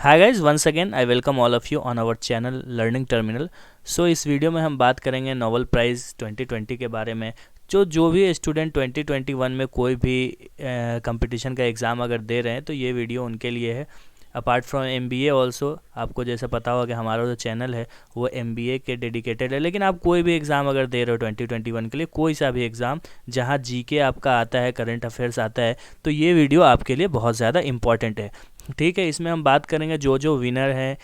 Hi guys, once again I welcome all of you on our channel learning terminal. So इस video में हम बात करेंगे Nobel prize 2020 के बारे में। जो भी स्टूडेंट 2021 में कोई भी कंपटीशन का एग्ज़ाम अगर दे रहे हैं तो ये वीडियो उनके लिए है। अपार्ट फ्रॉम MBA ऑल्सो, आपको जैसे पता होगा कि हमारा जो चैनल है वो MBA के डेडिकेटेड है। लेकिन आप कोई भी एग्ज़ाम अगर दे रहे हो 2021 के लिए, कोई सा भी एग्ज़ाम जहाँ GK आपका आता है, करंट अफेयर्स आता है, तो ये वीडियो आपके लिए बहुत ज़्यादा इंपॉर्टेंट है। ठीक है, इसमें हम बात करेंगे जो विनर हैं,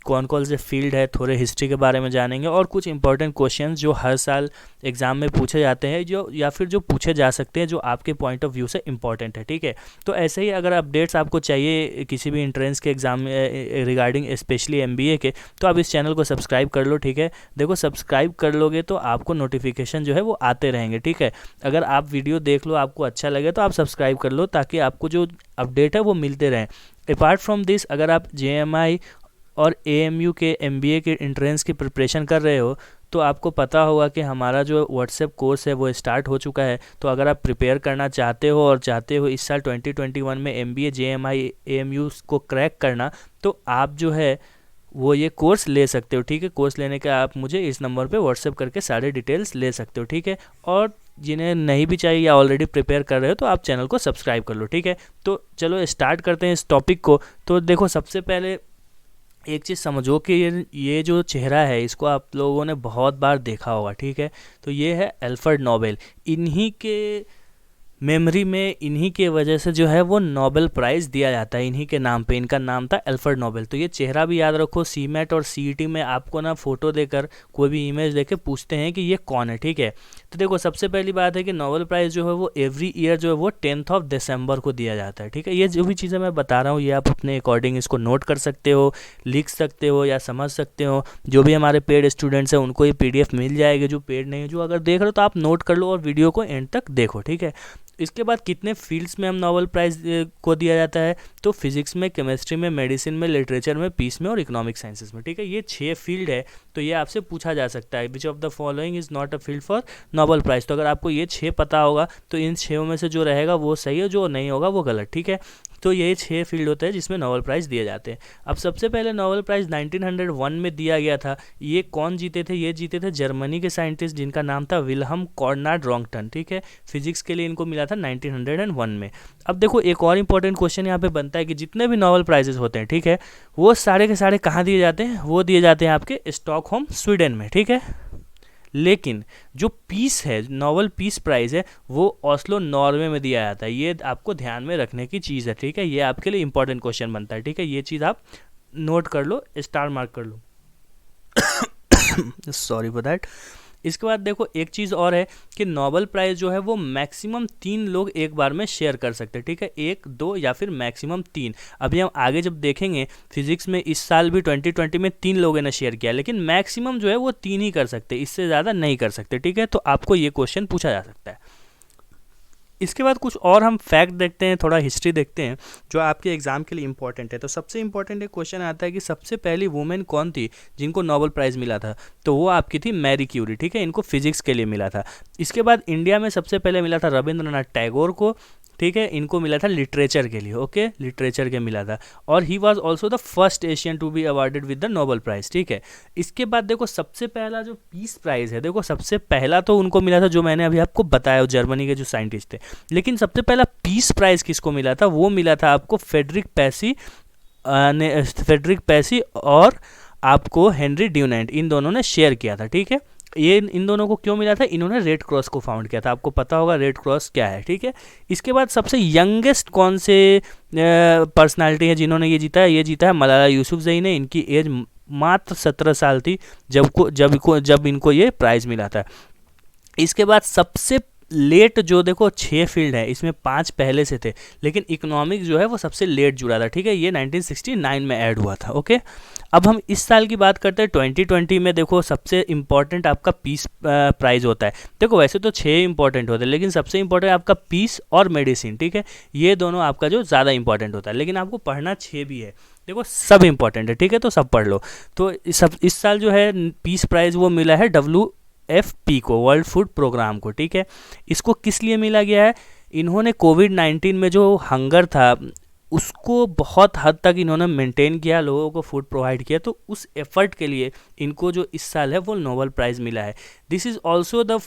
कौन कौन से फील्ड है, थोड़े हिस्ट्री के बारे में जानेंगे और कुछ इंपॉर्टेंट क्वेश्चंस जो हर साल एग्ज़ाम में पूछे जाते हैं, जो या फिर जो पूछे जा सकते हैं, जो आपके पॉइंट ऑफ व्यू से इंपॉर्टेंट है। ठीक है, तो ऐसे ही अगर अपडेट्स आपको चाहिए किसी भी एंट्रेंस के एग्ज़ाम रिगार्डिंग स्पेशली MBA के, तो आप इस चैनल को सब्सक्राइब कर लो। ठीक है, देखो सब्सक्राइब कर लोगे तो आपको नोटिफिकेशन जो है वो आते रहेंगे। ठीक है, अगर आप वीडियो देख लो, आपको अच्छा लगे तो आप सब्सक्राइब कर लो ताकि आपको जो अपडेट है वो मिलते रहें। अपार्ट फ्रॉम दिस, अगर आप JMI और AMU के MBA के एंट्रेंस की प्रिपरेशन कर रहे हो तो आपको पता होगा कि हमारा जो व्हाट्सएप कोर्स है वो स्टार्ट हो चुका है। तो अगर आप प्रिपेयर करना चाहते हो और चाहते हो इस साल 2021 में MBA JMI AMU को क्रैक करना, तो आप जो है वो ये कोर्स ले सकते हो। ठीक है, कोर्स लेने का आप मुझे इस नंबर पे व्हाट्सएप करके सारे डिटेल्स ले सकते हो। ठीक है, और जिन्हें नहीं भी चाहिए या ऑलरेडी प्रिपेयर कर रहे हो तो आप चैनल को सब्सक्राइब कर लो। ठीक है, तो चलो स्टार्ट करते हैं इस टॉपिक को। तो देखो, सबसे पहले एक चीज़ समझो कि ये जो चेहरा है इसको आप लोगों ने बहुत बार देखा होगा। ठीक है, तो ये है अल्फ्रेड नोबेल। इन्हीं के मेमोरी में, इन्हीं के वजह से जो है वो नोबेल प्राइज़ दिया जाता है, इन्हीं के नाम पे। इनका नाम था अल्फ्रेड नोबेल। तो ये चेहरा भी याद रखो। CMAT और CET में आपको ना फ़ोटो देकर, कोई भी इमेज देकर पूछते हैं कि ये कौन है। ठीक है, तो देखो सबसे पहली बात है कि नोबेल प्राइज़ जो है वो एवरी ईयर जो है वो 10 दिसंबर को दिया जाता है। ठीक है, ये जो भी चीज़ें मैं बता रहा हूँ ये आप अपने अकॉर्डिंग इसको नोट कर सकते हो, लिख सकते हो या समझ सकते हो। जो भी हमारे पेड स्टूडेंट्स हैं उनको ये PDF मिल जाएगी। जो पेड नहीं है, जो अगर देख रहे हो तो आप नोट कर लो और वीडियो को एंड तक देखो। ठीक है, इसके बाद कितने फील्ड्स में हम नोबेल प्राइज़ को दिया जाता है, तो फिजिक्स में, केमिस्ट्री में, मेडिसिन में, लिटरेचर में, पीस में और इकोनॉमिक साइंसेस में। ठीक है, ये 6 फील्ड है। तो ये आपसे पूछा जा सकता है, which of the following is not a field for Nobel prize. तो अगर आपको ये 6 पता होगा तो इन 6 में से जो रहेगा वो सही है, जो नहीं होगा वो गलत। ठीक है, तो ये 6 फील्ड होते हैं जिसमें नोबेल प्राइज़ दिए जाते हैं। अब सबसे पहले नोबेल प्राइज़ 1901 में दिया गया था। ये कौन जीते थे? ये जीते थे जर्मनी के साइंटिस्ट जिनका नाम था विल्हम कॉर्नाड रॉन्गटन। ठीक है, फिजिक्स के लिए इनको मिला था 1901 में। अब देखो, एक और इंपॉर्टेंट क्वेश्चन यहाँ पे बनता है कि जितने भी नोबेल प्राइजेस होते हैं, ठीक है, वो सारे के सारे कहाँ दिए जाते हैं? वो दिए जाते हैं आपके स्टॉकहोम, स्वीडन में। ठीक है, लेकिन जो पीस है, नोबेल पीस प्राइज़ है, वो ऑस्लो, नॉर्वे में दिया जाता है। ये आपको ध्यान में रखने की चीज़ है। ठीक है, ये आपके लिए इंपॉर्टेंट क्वेश्चन बनता है। ठीक है, ये चीज़ आप नोट कर लो, स्टार मार्क कर लो। Sorry for that. इसके बाद देखो, एक चीज़ और है कि नोबेल प्राइज़ जो है वो मैक्सिमम 3 लोग एक बार में शेयर कर सकते हैं। ठीक है, 1, 2 या फिर मैक्सिमम 3। अभी हम आगे जब देखेंगे, फिजिक्स में इस साल भी 2020 में 3 लोगों ने शेयर किया, लेकिन मैक्सिमम जो है वो 3 ही कर सकते, इससे ज़्यादा नहीं कर सकते। ठीक है, तो आपको ये क्वेश्चन पूछा जा सकता है। इसके बाद कुछ और हम फैक्ट देखते हैं, थोड़ा हिस्ट्री देखते हैं जो आपके एग्जाम के लिए इंपॉर्टेंट है। तो सबसे इंपॉर्टेंट एक क्वेश्चन आता है कि सबसे पहली वुमेन कौन थी जिनको नोबेल प्राइज़ मिला था? तो वो आपकी थी मैरी क्यूरी। ठीक है, इनको फिजिक्स के लिए मिला था। इसके बाद इंडिया में सबसे पहले मिला था रविंद्रनाथ टैगोर को। ठीक है, इनको मिला था लिटरेचर के लिए। ओके, लिटरेचर के मिला था, और he was also the first Asian to be awarded with the Nobel prize. ठीक है, इसके बाद देखो सबसे पहला जो पीस प्राइज़ है, देखो सबसे पहला तो उनको मिला था जो मैंने अभी आपको बताया, जर्मनी के जो साइंटिस्ट थे। लेकिन सबसे पहला पीस प्राइज़ किसको मिला था? वो मिला था आपको फेडरिक पैसी और आपको हेनरी ड्यूनेंट, इन दोनों ने शेयर किया था। ठीक है, ये इन दोनों को क्यों मिला था? इन्होंने रेड क्रॉस को फाउंड किया था। आपको पता होगा रेड क्रॉस क्या है। ठीक है, इसके बाद सबसे यंगेस्ट कौन से पर्सनालिटी है जिन्होंने ये जीता है? ये जीता है मलाला यूसुफजई ने। इनकी एज मात्र 17 साल थी जब इनको ये प्राइज़ मिला था। इसके बाद सबसे लेट जो, देखो 6 फील्ड है, इसमें 5 पहले से थे, लेकिन इकोनॉमिक्स जो है वो सबसे लेट जुड़ा था। ठीक है, ये 1969 में ऐड हुआ था। ओके, अब हम इस साल की बात करते हैं 2020 में। देखो सबसे इंपॉर्टेंट आपका पीस प्राइज़ होता है। देखो वैसे तो 6 इंपॉर्टेंट होते हैं, लेकिन सबसे इंपॉर्टेंट आपका पीस और मेडिसिन। ठीक है, ये दोनों आपका जो ज़्यादा इंपॉर्टेंट होता है, लेकिन आपको पढ़ना 6 भी है। देखो सब इंपॉर्टेंट है। ठीक है, तो सब पढ़ लो। तो इस साल जो है पीस प्राइज़ वो मिला है WFP को, वर्ल्ड फूड प्रोग्राम को। ठीक है, इसको किस लिए मिला गया है? इन्होंने कोविड-19 में जो हंगर था, उसको बहुत हद तक इन्होंने मेंटेन किया, लोगों को फूड प्रोवाइड किया, तो उस एफर्ट के लिए इनको जो इस साल है वो नोबेल प्राइज़ मिला है। This is also the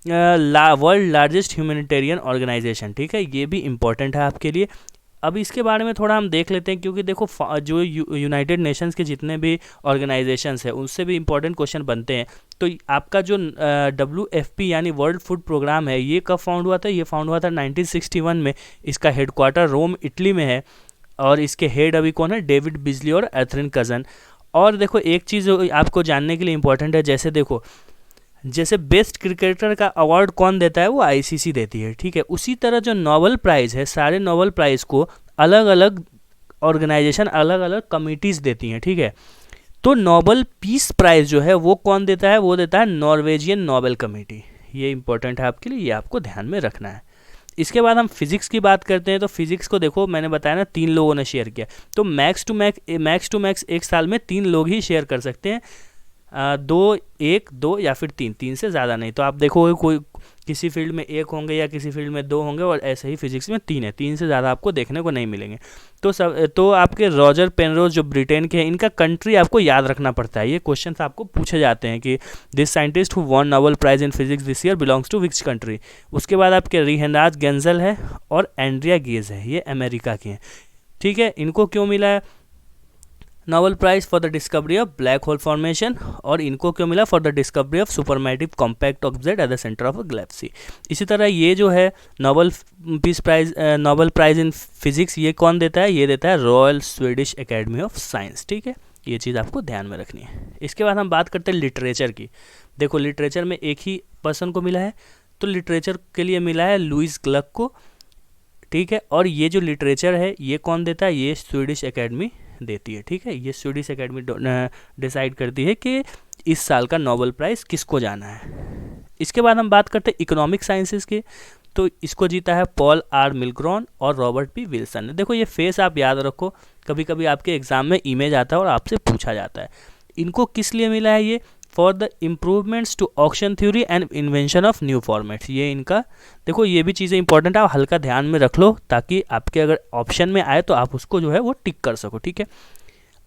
world largest humanitarian organisation, ठीक है, ये भी इम्पोर्टेंट है आपके लिए। अब इसके बारे में थोड़ा हम देख लेते हैं, क्योंकि देखो जो यूनाइटेड नेशंस के जितने भी ऑर्गेनाइजेशंस हैं उनसे भी इम्पोर्टेंट क्वेश्चन बनते हैं। तो आपका जो WFP यानी वर्ल्ड फूड प्रोग्राम है, ये कब फाउंड हुआ था? ये फाउंड हुआ था 1961 में। इसका हेडक्वार्टर रोम, इटली में है, और इसके हेड अभी कौन है? डेविड बिजली और एथरिन कज़न। और देखो एक चीज़ आपको जानने के लिए इम्पोर्टेंट है, जैसे देखो, जैसे बेस्ट क्रिकेटर का अवार्ड कौन देता है? वो ICC देती है, ठीक है। उसी तरह जो नोबेल प्राइज़ है, सारे नोबेल प्राइज़ को अलग अलग ऑर्गेनाइजेशन, अलग अलग कमिटीज़ देती हैं, ठीक है। तो नोबेल पीस प्राइज़ जो है वो कौन देता है? वो देता है नॉर्वेजियन नोबेल कमेटी। ये इंपॉर्टेंट है आपके लिए, ये आपको ध्यान में रखना है। इसके बाद हम फिजिक्स की बात करते हैं। तो फिजिक्स को देखो, मैंने बताया ना 3 लोगों ने शेयर किया, तो मैक्स टू मैक्स एक साल में 3 लोग ही शेयर कर सकते हैं। 2, 1, 2 या फिर 3 से ज़्यादा नहीं। तो आप देखोगे कोई किसी फील्ड में 1 होंगे या किसी फील्ड में 2 होंगे, और ऐसे ही फिजिक्स में 3 है, 3 से ज़्यादा आपको देखने को नहीं मिलेंगे। तो आपके रॉजर पेनरोज जो ब्रिटेन के हैं, इनका कंट्री आपको याद रखना पड़ता है। ये क्वेश्चन आपको पूछे जाते हैं कि this scientist who won Nobel prize in physics this year belongs to which country. उसके बाद आपके रिहेनराज गेंजल है और एंड्रिया गेज है, ये अमेरिका के हैं, ठीक है। इनको क्यों मिला है Nobel prize? For the discovery of black hole formation. और इनको क्यों मिला? For the discovery of supermassive compact object at the centre of a galaxy. इसी तरह ये जो है नोबेल प्राइज इन फिजिक्स, ये कौन देता है? ये देता है royal Swedish academy of science, ठीक है। ये चीज़ आपको ध्यान में रखनी है। इसके बाद हम बात करते हैं लिटरेचर की। देखो लिटरेचर में एक ही पर्सन को मिला है, तो लिटरेचर के लिए मिला है लुईस ग्लक को, ठीक है। और ये जो लिटरेचर है ये कौन देता है? ये स्वीडिश एकेडमी देती है, ठीक है। ये स्वीडिश एकेडमी डिसाइड करती है कि इस साल का नोबेल प्राइज़ किसको जाना है। इसके बाद हम बात करते हैं इकोनॉमिक साइंसेस की। तो इसको जीता है पॉल आर मिलग्रॉन और रॉबर्ट पी विल्सन ने। देखो ये फेस आप याद रखो, कभी कभी आपके एग्जाम में इमेज आता है और आपसे पूछा जाता है। इनको किस लिए मिला है? ये for the improvements to auction theory and invention of new formats. ये इनका, देखो ये भी चीज़ें इंपॉर्टेंट है, आप हल्का ध्यान में रख लो, ताकि आपके अगर ऑप्शन में आए तो आप उसको जो है वो टिक कर सको, ठीक है।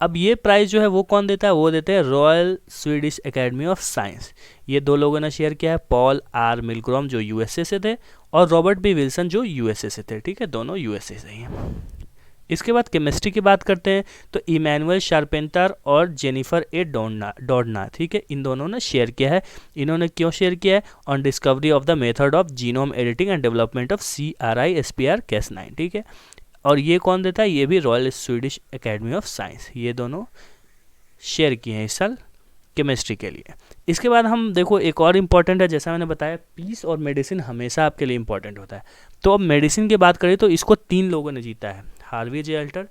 अब ये प्राइज़ जो है वो कौन देता है? वो देते हैं royal Swedish academy of science. ये 2 लोगों ने शेयर किया है, पॉल आर मिलग्रॉम जो USA से थे और रॉबर्ट बी विल्सन जो USA से थे, ठीक है। दोनों USA से ही हैं। इसके बाद केमिस्ट्री की बात करते हैं। तो इमैनुअल शार्पेंटर और जेनिफर ए डॉर्ना, ठीक है, इन दोनों ने शेयर किया है। इन्होंने क्यों शेयर किया है? On discovery of the method of genome editing and development of CRISPR-Cas9, ठीक है। और ये कौन देता है? ये भी royal Swedish academy of science. ये दोनों शेयर किए हैं इस साल केमिस्ट्री के लिए। इसके बाद हम देखो एक और इम्पॉर्टेंट है, जैसा मैंने बताया पीस और मेडिसिन हमेशा आपके लिए इम्पॉर्टेंट होता है। तो अब मेडिसिन की बात करें तो इसको 3 लोगों ने जीता है, Harvey J Alter,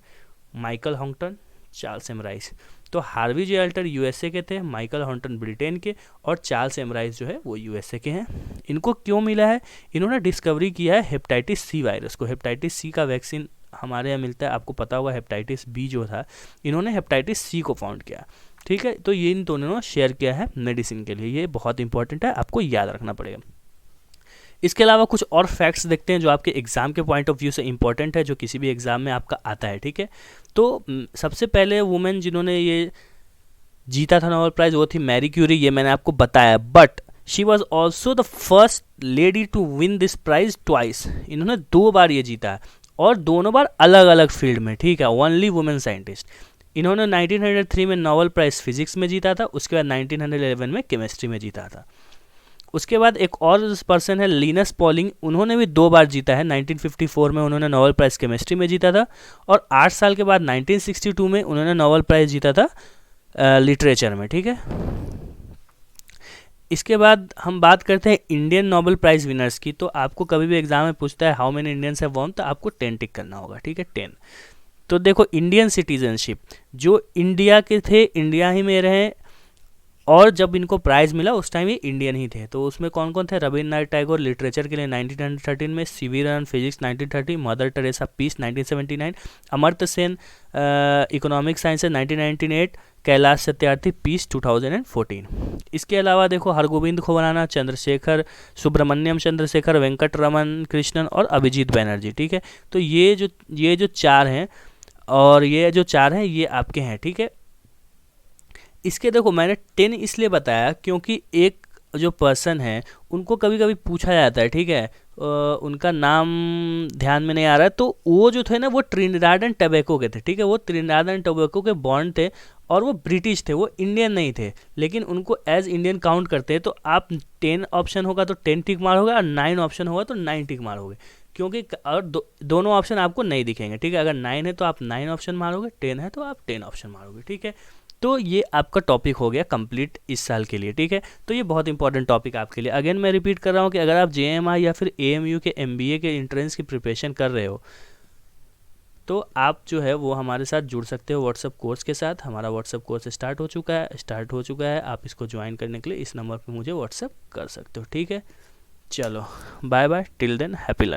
Michael Houghton, Charles M Rice. तो हार्वी जे अल्टर USA के थे, माइकल हॉन्गटन ब्रिटेन के, और चार्ल्स एम राइस जो है वो USA के हैं। इनको क्यों मिला है? इन्होंने डिस्कवरी किया है हेपेटाइटिस C वायरस को। हेपेटाइटिस C का वैक्सीन हमारे यहाँ मिलता है, आपको पता होगा। हेपेटाइटिस B जो था, इन्होंने हेपेटाइटिस C को फाउंड किया, ठीक है। तो ये इन दोनों ने शेयर किया है मेडिसिन के लिए। ये बहुत इंपॉर्टेंट है, आपको याद रखना पड़ेगा। इसके अलावा कुछ और फैक्ट्स देखते हैं जो आपके एग्ज़ाम के पॉइंट ऑफ व्यू से इंपॉर्टेंट है, जो किसी भी एग्ज़ाम में आपका आता है, ठीक है। तो सबसे पहले वुमेन जिन्होंने ये जीता था नोबेल प्राइज़ वो थी मैरी क्यूरी, ये मैंने आपको बताया। But she was also the first lady to win this prize twice. इन्होंने 2 बार ये जीता है, और दोनों बार अलग अलग फील्ड में, ठीक है। Only women scientist. इन्होंने 1903 में नोबेल प्राइज़ फिजिक्स में जीता था, उसके बाद 1911 में केमिस्ट्री में जीता था। उसके बाद एक और पर्सन है लिनस पॉलिंग, उन्होंने भी 2 बार जीता है। 1954 में उन्होंने नोबेल प्राइज़ केमिस्ट्री में जीता था, और 8 साल के बाद 1962 में उन्होंने नोबेल प्राइज़ जीता था लिटरेचर में, ठीक है। इसके बाद हम बात करते हैं इंडियन नोबेल प्राइज़ विनर्स की। तो आपको कभी भी एग्जाम में पूछता है how many Indians have von, तो आपको 10 टिक करना होगा, ठीक है, 10। तो देखो इंडियन सिटीजनशिप, जो इंडिया के थे, इंडिया ही में रहे, और जब इनको प्राइज़ मिला उस टाइम ये इंडियन ही थे। तो उसमें कौन कौन थे? रविन्द्रनाथ टैगोर लिटरेचर के लिए 1913 में, C V Raman physics 1930, mother Teresa peace 1979, Amartya Sen economic sciences 1998, Kailash Satyarthi peace 2014। इसके अलावा देखो हरगोविंद खुराना, चंद्रशेखर, सुब्रमण्यम चंद्रशेखर, वेंकट रमन कृष्णन और अभिजीत बैनर्जी। ठीक है, तो ये जो चार हैं, और ये जो चार हैं ये आपके हैं। ठीक है, इसके देखो मैंने 10 इसलिए बताया क्योंकि एक जो पर्सन है उनको कभी कभी पूछा जाता है, ठीक है, उनका नाम ध्यान में नहीं आ रहा है, तो वो जो थे ना वो ट्रिनिडाद एंड टोबैको के थे। ठीक है, वो ट्रिनिडाद एंड टोबैको के बॉर्न थे और वो ब्रिटिश थे, वो इंडियन नहीं थे, लेकिन उनको एज इंडियन काउंट करते हैं। तो आप 10 ऑप्शन होगा तो 10 टिक मारोगे और 9 ऑप्शन होगा तो 9 टिक मारोगे, क्योंकि और दोनों ऑप्शन आपको नहीं दिखेंगे। ठीक है, अगर 9 है तो आप 9 ऑप्शन मारोगे, 10 है तो आप 10 ऑप्शन मारोगे। ठीक है, तो ये आपका टॉपिक हो गया कंप्लीट इस साल के लिए। ठीक है, तो ये बहुत इंपॉर्टेंट टॉपिक आपके लिए। अगेन मैं रिपीट कर रहा हूँ कि अगर आप जेएमआई या फिर एएमयू के एमबीए के एंट्रेंस की प्रिपरेशन कर रहे हो तो आप जो है वो हमारे साथ जुड़ सकते हो व्हाट्सअप कोर्स के साथ। हमारा व्हाट्सअप कोर्स स्टार्ट हो चुका है। आप इसको ज्वाइन करने के लिए इस नंबर पर मुझे व्हाट्सअप कर सकते हो। ठीक है, चलो bye bye, till then happy learning.